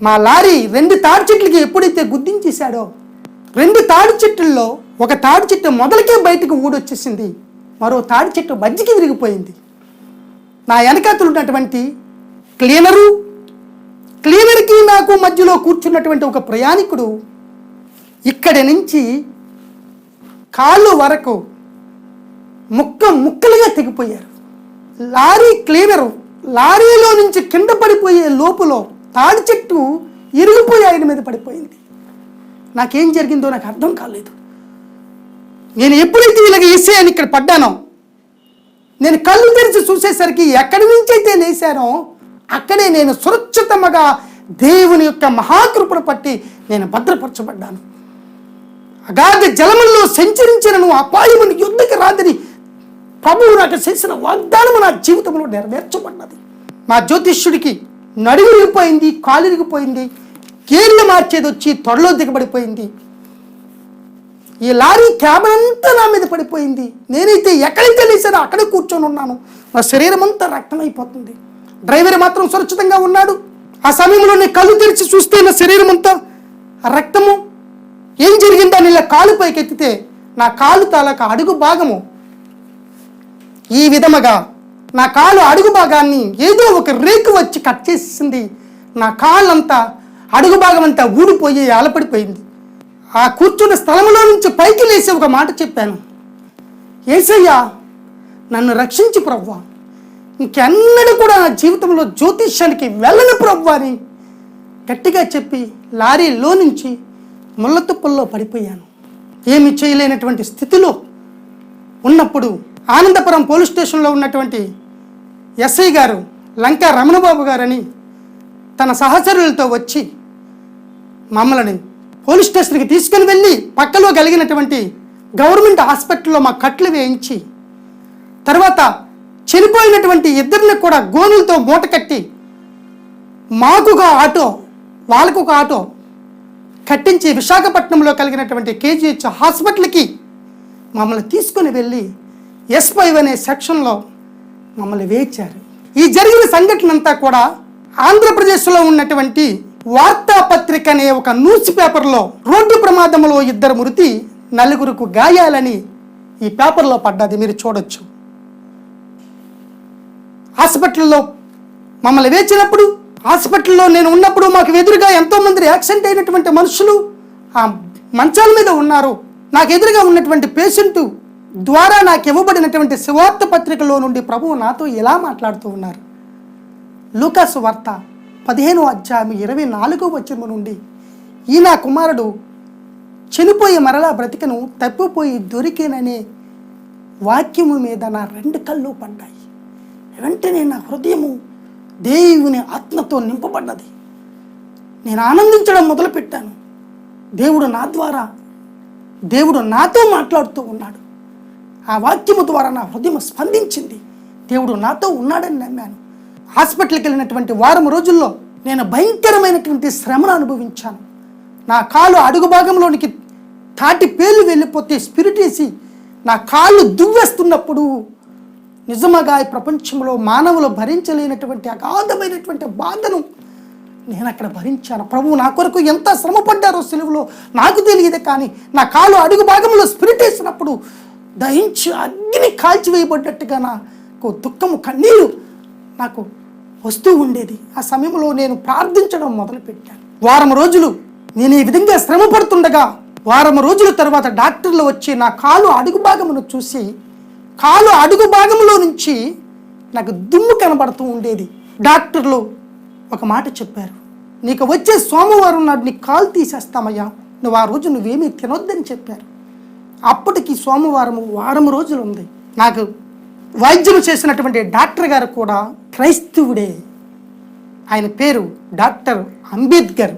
మా లారీ 2 తాడి చెట్లకి ఎప్పుడైతే గుద్దించేశాడో 2 తాడి చెట్టుల్లో ఒక తాడి చెట్టు మొదలకే బయటకు ఊడొచ్చేసింది, మరో తాడి చెట్టు మధ్యకి విరిగిపోయింది. నా వెనకాతలు ఉన్నటువంటి క్లీనర్కి నాకు మధ్యలో కూర్చున్నటువంటి ఒక ప్రయాణికుడు ఇక్కడి నుంచి కాళ్ళు వరకు ముక్కలుగా తెగిపోయారు. లారీలో నుంచి కింద పడిపోయే లోపల తాడి చెట్టు ఇరిగిపోయి ఆయన మీద పడిపోయింది. నాకేం జరిగిందో నాకు అర్థం కాలేదు. నేను ఎప్పుడైతే ఇలాగ వేసేయని ఇక్కడ పడ్డానో, నేను కళ్ళు తెరిచి చూసేసరికి ఎక్కడి నుంచి అయితే లేశానో అక్కడే నేను సురక్షితంగా దేవుని యొక్క మహాకృపను పట్టి నేను భద్రపరచబడ్డాను. అగాధ జలముల్లో సంచరించినను అపాయముని యుద్ధకి రాదని ప్రభువు నాకు చేసిన వాగ్దానము నా జీవితంలో నెరవేర్చబడినది. మా జ్యోతిష్యుడికి నడుము ఇరిగిపోయింది, కాలు ఇరిగిపోయింది, కీళ్ళు మార్చేది వచ్చి త్వరలో దిగబడిపోయింది. ఈ లారీ క్యాబిన్ అంతా నా మీద పడిపోయింది. నేనైతే ఎక్కడైతే లేసానో అక్కడే కూర్చొని ఉన్నాను. నా శరీరం అంతా రక్తమైపోతుంది. డ్రైవర్ మాత్రం సురక్షితంగా ఉన్నాడు. ఆ సమయంలో నేను కళ్ళు తెరిచి చూస్తే నా శరీరం అంతా రక్తము. ఏం జరిగిందని ఇలా కాలు పైకి ఎత్తితే నా కాలు తాలూకా అడుగు భాగము ఈ విధముగా నా కాలు అడుగు భాగాన్ని ఏదో ఒక రేకు వచ్చి కట్ చేసింది. నా కాళ్ళంతా అడుగు భాగం అంతా ఊడిపోయి అలపడిపోయింది. ఆ కూర్చున్న స్థలంలో నుంచి పైకి లేసి ఒక మాట చెప్పాను, యేసయ్యా నన్ను రక్షించి ప్రభువా, ఇంకెన్నడూ కూడా నా జీవితంలో జ్యోతిష్యానికి వెళ్ళను ప్రభువా అని గట్టిగా చెప్పి లారీలో నుంచి ముళ్ళతుప్పల్లో పడిపోయాను. ఏమి చేయలేనటువంటి స్థితిలో ఉన్నప్పుడు ఆనందపురం పోలీస్ స్టేషన్లో ఉన్నటువంటి ఎస్ఐ గారు లంకా రమణబాబు గారని తన సహచరులతో వచ్చి మమ్మల్ని పోలీస్ స్టేషన్కి తీసుకుని వెళ్ళి పక్కలో కలిగినటువంటి గవర్నమెంట్ హాస్పిటల్లో మా కట్లు వేయించి తర్వాత చనిపోయినటువంటి ఇద్దరిని కూడా గోనులతో మూట కట్టి మాకు ఒక ఆటో వాళ్ళకు ఒక ఆటో కట్టించి విశాఖపట్నంలో కలిగినటువంటి కేజీహెచ్ హాస్పిటల్కి మమ్మల్ని తీసుకుని వెళ్ళి S5 అనే సెక్షన్లో మమ్మల్ని వేయించారు. ఈ జరిగిన సంఘటన అంతా కూడా ఆంధ్రప్రదేశ్లో ఉన్నటువంటి వార్తాపత్రిక అనే ఒక న్యూస్ పేపర్లో రోడ్డు ప్రమాదంలో 2 మృతి 4 గాయాలని ఈ పేపర్లో పడ్డది. మీరు చూడొచ్చు. హాస్పిటల్లో మమ్మల్ని వేచినప్పుడు, హాస్పిటల్లో నేను ఉన్నప్పుడు మాకు ఎదురుగా ఎంతోమంది యాక్సిడెంట్ అయినటువంటి మనుషులు ఆ మంచాల మీద ఉన్నారు. నాకు ఎదురుగా ఉన్నటువంటి పేషెంట్ ద్వారా నాకు ఇవ్వబడినటువంటి సువార్త పత్రికలో నుండి ప్రభువు నాతో ఇలా మాట్లాడుతూ ఉన్నారు. లూకాసు వార్త 15వ అధ్యాయం 24వ వచనం నుండి, ఈ నా కుమారుడు చనిపోయి మరలా బ్రతికను, తప్పిపోయి దొరికేననే వాక్యము మీద నా 2 కళ్ళు పడ్డాయి. వెంటనే నా హృదయము దేవుని ఆత్మతో నింపబడ్డది. నేను ఆనందించడం మొదలుపెట్టాను. దేవుడు నాతో మాట్లాడుతూ ఉన్నాడు. ఆ వాక్యము ద్వారా నా హృదయం స్పందించింది. దేవుడు నాతో ఉన్నాడని నమ్మాను. హాస్పిటల్కి వెళ్ళినటువంటి వారం రోజుల్లో నేను భయంకరమైనటువంటి శ్రమను అనుభవించాను. నా కాలు అడుగు భాగంలోనికి తాటి పేర్లు వెళ్ళిపోతే స్పిరిట్ వేసి నా కాళ్ళు దువ్వేస్తున్నప్పుడు నిజముగా ఈ ప్రపంచంలో మానవులు భరించలేనటువంటి అగాధమైనటువంటి బాధను నేను అక్కడ భరించాను. ప్రభువు నా కొరకు ఎంత శ్రమ పడ్డారో సిలువలో నాకు తెలియదు. కానీ నా కాలు అడుగు భాగంలో స్పిరిట్ వేసినప్పుడు దహించి అగ్ని కాల్చివేయబడ్డట్టుగా నాకు దుఃఖము, కన్నీరు నాకు వస్తూ ఉండేది. ఆ సమయంలో నేను ప్రార్థించడం మొదలుపెట్టాను. వారం రోజులు నేను ఈ విధంగా శ్రమ పడుతుండగా వారం రోజుల తర్వాత డాక్టర్లు వచ్చి నా కాలు అడుగు భాగమును చూసి, కాలు అడుగు భాగంలో నుంచి నాకు దుమ్ము కనబడుతూ ఉండేది. డాక్టర్లు ఒక మాట చెప్పారు, నీకు వచ్చే సోమవారం నాడు నీ కాలు తీసేస్తామయ్యా, నువ్వు ఆ రోజు నువ్వేమీ తినొద్దని చెప్పారు. అప్పటికి వారం రోజులు ఉంది. నాకు వైద్యం చేసినటువంటి డాక్టర్ గారు కూడా క్రైస్తవుడే. ఆయన పేరు డాక్టర్ అంబేద్కర్.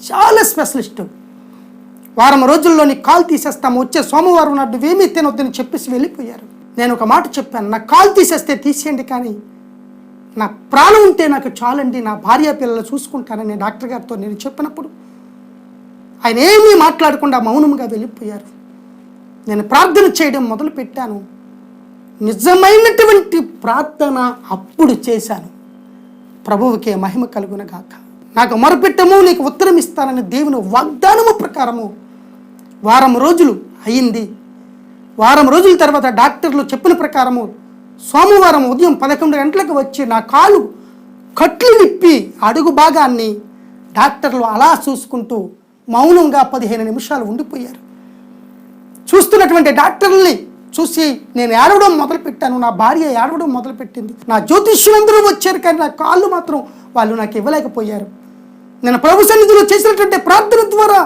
చాలా స్పెషలిస్టు. వారం రోజుల్లో నీ కాలు తీసేస్తాము, వచ్చే సోమవారం నాడు నువ్వేమీ తినొద్దని చెప్పేసి వెళ్ళిపోయారు. నేను ఒక మాట చెప్పాను, నా కాలు తీసేస్తే తీసేయండి, కానీ నా ప్రాణం ఉంటే నాకు చాలండి, నా భార్య పిల్లలు చూసుకుంటానని డాక్టర్ గారితో నేను చెప్పినప్పుడు ఆయన ఏమీ మాట్లాడకుండా మౌనంగా వెళ్ళిపోయారు. నేను ప్రార్థన చేయడం మొదలుపెట్టాను. నిజమైనటువంటి ప్రార్థన అప్పుడు చేశాను. ప్రభువుకే మహిమ కలుగునగాక. నాకు మొరపెట్టము, నీకు ఉత్తరం ఇస్తానని దేవుని వాగ్దానము ప్రకారము వారం రోజులు అయింది. వారం రోజుల తర్వాత డాక్టర్లు చెప్పిన ప్రకారము సోమవారం ఉదయం 11 గంటలకు వచ్చి నా కాలు కట్లు విప్పి అడుగు భాగాన్ని డాక్టర్లు అలా చూసుకుంటూ మౌనంగా 15 నిమిషాలు ఉండిపోయారు. చూస్తున్నటువంటి డాక్టర్లని చూసి నేను ఏడవడం మొదలుపెట్టాను, నా భార్య ఏడవడం మొదలుపెట్టింది. నా జ్యోతిష్యులందరూ వచ్చారు, కానీ నా కాళ్ళు మాత్రం వాళ్ళు నాకు ఇవ్వలేకపోయారు. నేను ప్రభు సన్నిధిలో చేసినటువంటి ప్రార్థన ద్వారా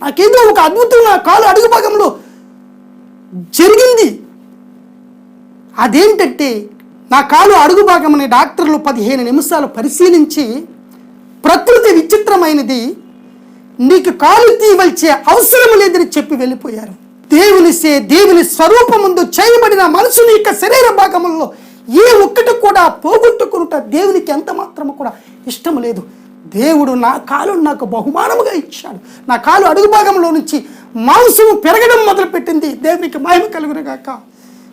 నాకేదో ఒక అద్భుతం నా కాలు అడుగు భాగంలో జరిగింది. అదేంటంటే నా కాలు అడుగు భాగమని డాక్టర్లు 15 నిమిషాలు పరిశీలించి ప్రకృతి విచిత్రమైనది, నీకు కాలు తీయవలసే అవసరం లేదని చెప్పి వెళ్ళిపోయారు. దేవుని స్వరూపముందు చేయబడిన మనుషుని యొక్క శరీర భాగముల్లో ఏ ఒక్కటి కూడా పోగొట్టుకునుట దేవునికి ఎంత మాత్రము కూడా ఇష్టం లేదు. దేవుడు నా కాలు నాకు బహుమానముగా ఇచ్చాడు. నా కాలు అడుగు భాగంలో నుంచి మాంసము పెరగడం మొదలుపెట్టింది. దేవునికి మహిమ కలుగునుగాక.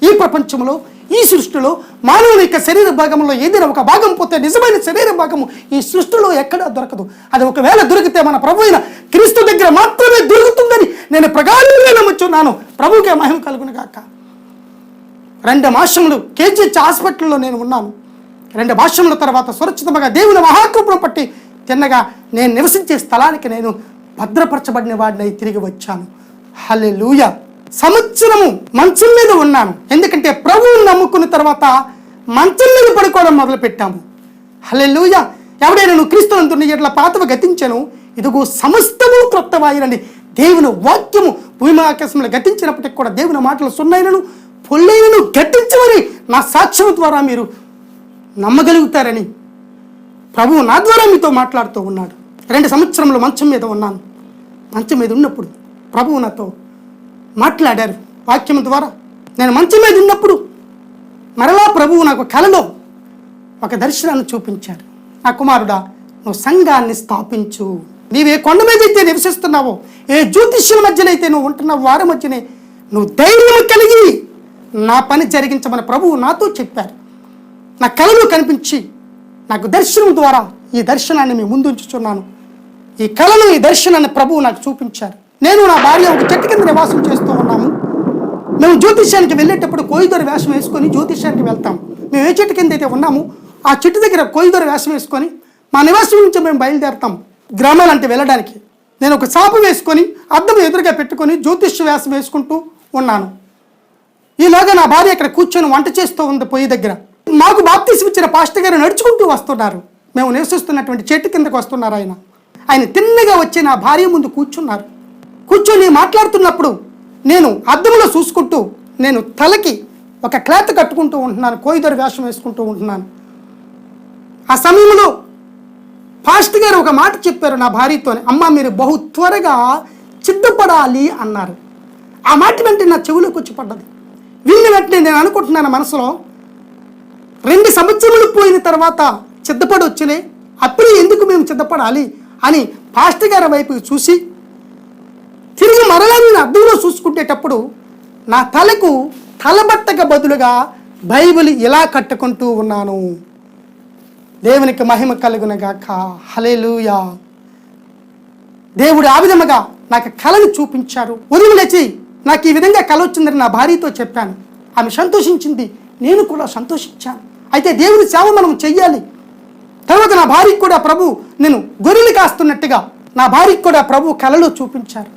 ఈ ప్రపంచంలో, ఈ సృష్టిలో మానవుని యొక్క శరీర భాగంలో ఏదైనా ఒక భాగం పోతే నిజమైన శరీర భాగము ఈ సృష్టిలో ఎక్కడా దొరకదు. అది ఒకవేళ దొరికితే మన ప్రభు అయిన క్రీస్తు దగ్గర మాత్రమే దొరుకుతుందని నేను ప్రగాఢంగా నమ్ముచున్నాను. ప్రభువుకే మహిమ కలుగునుగాక. 2 మాసములు కేజీహెచ్ హాస్పిటల్లో నేను ఉన్నాను. 2 మాసముల తర్వాత సురక్షితంగా దేవుని మహాకృపను పట్టి తిన్నగా నేను నివసించే స్థలానికి నేను భద్రపరచబడిన వాడినై తిరిగి వచ్చాను. హల్లెలూయా. సంవత్సరము మంచం మీద ఉన్నాను, ఎందుకంటే ప్రభువుని నమ్ముకున్న తర్వాత మంచం మీద పడుకోవడం మొదలుపెట్టాము. హల్లెలూయా. ఎవడైనా నువ్వు క్రీస్తునందు నీ ఎట్లా పాతవి గతించను, ఇదిగో సమస్తము క్రొత్తవాయినండి. దేవుని వాక్యము భూమి ఆకాశంలో గతించినప్పటికి కూడా దేవుని మాటలు సున్నైనను పొల్లైనను గట్టించమని నా సాక్ష్యం ద్వారా మీరు నమ్మగలుగుతారని ప్రభువు నా ద్వారా మీతో మాట్లాడుతూ ఉన్నాడు. 2 సంవత్సరంలో మంచం మీద ఉన్నాను. మంచం మీద ఉన్నప్పుడు ప్రభువు నాతో మాట్లాడారు వాక్యం ద్వారా. నేను మంచం మీద ఉన్నప్పుడు మరలా ప్రభువు నాకు కలలో ఒక దర్శనాన్ని చూపించాడు. నా కుమారుడా, నువ్వు సంఘాన్ని స్థాపించు. నీవే కొండ మీద అయితే నివసిస్తున్నావో, ఏ జ్యోతిష్యుల మధ్యనైతే నువ్వు ఉంటున్నావు, వారి మధ్యనే నువ్వు ధైర్యం కలిగి నా పని జరిగించమని ప్రభువు నాతో చెప్పారు. నా కలలో కనిపించి నాకు దర్శనం ద్వారా ఈ దర్శనాన్ని మీ ముందు ఉంచుచున్నాను. ఈ కళను, ఈ దర్శనాన్ని ప్రభువు నాకు చూపించారు. నేను నా భార్య ఒక చెట్టు కింద నివాసం చేస్తూ ఉన్నాము. మేము జ్యోతిష్యానికి వెళ్ళేటప్పుడు కోయిదొర వేషం వేసుకొని జ్యోతిష్యానికి వెళ్తాం. మేము ఏ చెట్టు కింద అయితే ఉన్నాము ఆ చెట్టు దగ్గర కోయిదొర వేషం వేసుకొని మా నివాసం నుంచి మేము బయలుదేరుతాం గ్రామాలంటే వెళ్ళడానికి. నేను ఒక సాపు వేసుకొని అద్దం ఎదురుగా పెట్టుకొని జ్యోతిష్య వేషం వేసుకుంటూ ఉన్నాను. ఈలోగా నా భార్య ఇక్కడ కూర్చొని వంట చేస్తూ ఉంది పొయ్యి దగ్గర. మాకు బాప్తిసం ఇచ్చిన పాస్టర్ గారు నడుచుకుంటూ వస్తున్నారు. మేము నివసిస్తున్నటువంటి చెట్టు కిందకు వస్తున్నారు. ఆయన తిన్నగా వచ్చి నా భార్య ముందు కూర్చున్నారు. కూర్చొని మాట్లాడుతున్నప్పుడు నేను అద్దంలో చూసుకుంటూ నేను తలకి ఒక క్లాత్ కట్టుకుంటూ ఉంటున్నాను, కోయిదొర వేషం వేసుకుంటూ ఉంటున్నాను. ఆ సమయంలో పాస్టర్ గారు ఒక మాట చెప్పారు నా భార్యతోనే, అమ్మ మీరు బహు త్వరగా సిద్ధపడాలి అన్నారు. ఆ మాట వెంటనే నా చెవులోకి వచ్చి పడ్డది. వీళ్ళ వెంటనే నేను అనుకుంటున్నాను మనసులో, 2 సంవత్సరాలు పోయిన తర్వాత సిద్ధపడి వచ్చినాయి, అప్పుడే ఎందుకు మేము సిద్ధపడాలి అని పాస్టర్ గారి వైపు చూసి తిరిగి మరలా నేను అద్దంలో చూసుకునేటప్పుడు నా తలకు తలబట్టక బదులుగా బైబిల్ ఇలా కట్టుకుంటూ ఉన్నాను. దేవునికి మహిమ కలుగునగాక. హల్లెలూయా. దేవుడు ఆ విధముగా నాకు కళను చూపించారు. ఉదయం లేచి నాకు ఈ విధంగా కళ వచ్చిందని నా భార్యతో చెప్పాను. ఆమె సంతోషించింది, నేను కూడా సంతోషించాను. అయితే దేవుని సేవ మనం చెయ్యాలి. తర్వాత నా భార్యకు కూడా ప్రభు నేను గొర్రెలు కాస్తున్నట్టుగా నా భార్యకు కూడా ప్రభు కళలో చూపించారు.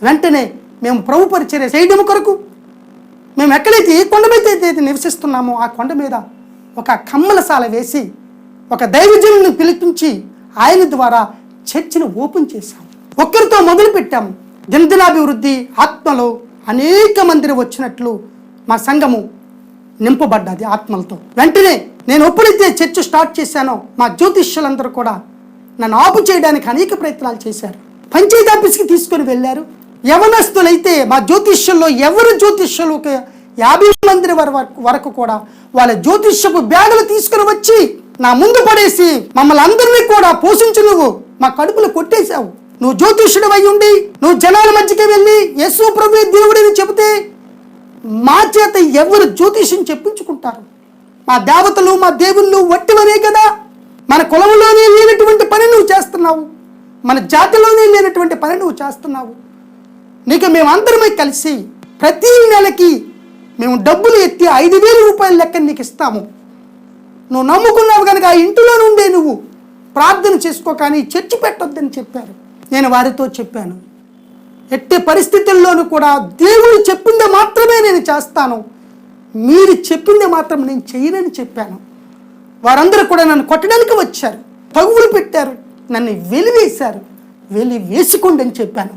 వెంటనే మేము ప్రభు పరిచర్య చేయడం కొరకు మేము ఎక్కడైతే ఏ కొండ మీద అయితే నివసిస్తున్నామో ఆ కొండ మీద ఒక కమ్మలశాల వేసి ఒక దైవజనుని పిలిపించి ఆయన ద్వారా చర్చిని ఓపెన్ చేశాము. ఒక్కరితో మొదలుపెట్టాము. దినదినాభివృద్ధి ఆత్మలో అనేక మంది వచ్చినట్లు మా సంఘము నింపబడ్డది ఆత్మలతో. వెంటనే నేను ఎప్పుడైతే చర్చ్ స్టార్ట్ చేశానో మా జ్యోతిష్యులందరూ కూడా నన్ను ఆపు చేయడానికి అనేక ప్రయత్నాలు చేశారు. పంచాయతీ ఆఫీస్కి తీసుకొని వెళ్ళారు. యవనస్తులైతే మా జ్యోతిష్యుల్లో ఎవరు జ్యోతిష్యులు 50 మంది వరకు కూడా వాళ్ళ జ్యోతిష్యపు బ్యాగులు తీసుకుని వచ్చి నా ముందు పడేసి మమ్మల్ని అందరినీ కూడా పోషించు, నువ్వు మా కడుపులు కొట్టేశావు, నువ్వు జ్యోతిష్యుడు అయి ఉండి నువ్వు జనాల మధ్యకి వెళ్ళి యేసు ప్రభువే దేవుడని చెబితే మా చేత ఎవరు జ్యోతిష్యం చెప్పించుకుంటారు? మా దేవతలు మా దేవుళ్ళు వట్టివనే కదా, మన కులంలోనే లేనటువంటి పని నువ్వు చేస్తున్నావు, మన జాతిలోనే లేనటువంటి పని నువ్వు చేస్తున్నావు. నీకు మేమందరమే కలిసి ప్రతి నెలకి మేము డబ్బులు ఎత్తి 5,000 రూపాయల లెక్క నీకు ఇస్తాము. నువ్వు నమ్ముకున్నావు కనుక ఆ ఇంటిలో నుండే నువ్వు ప్రార్థన చేసుకో, కానీ చర్చి పెట్టొద్దని చెప్పారు. నేను వారితో చెప్పాను, ఎట్టి పరిస్థితుల్లోనూ కూడా దేవుడు చెప్పింది మాత్రమే నేను చేస్తాను, మీరు చెప్పింది మాత్రం నేను చేయనని చెప్పాను. వారందరూ కూడా నన్ను కొట్టడానికి వచ్చారు, తగువులు పెట్టారు, నన్ను వెలివేశారు. వెలివేసుకోండి అని చెప్పాను.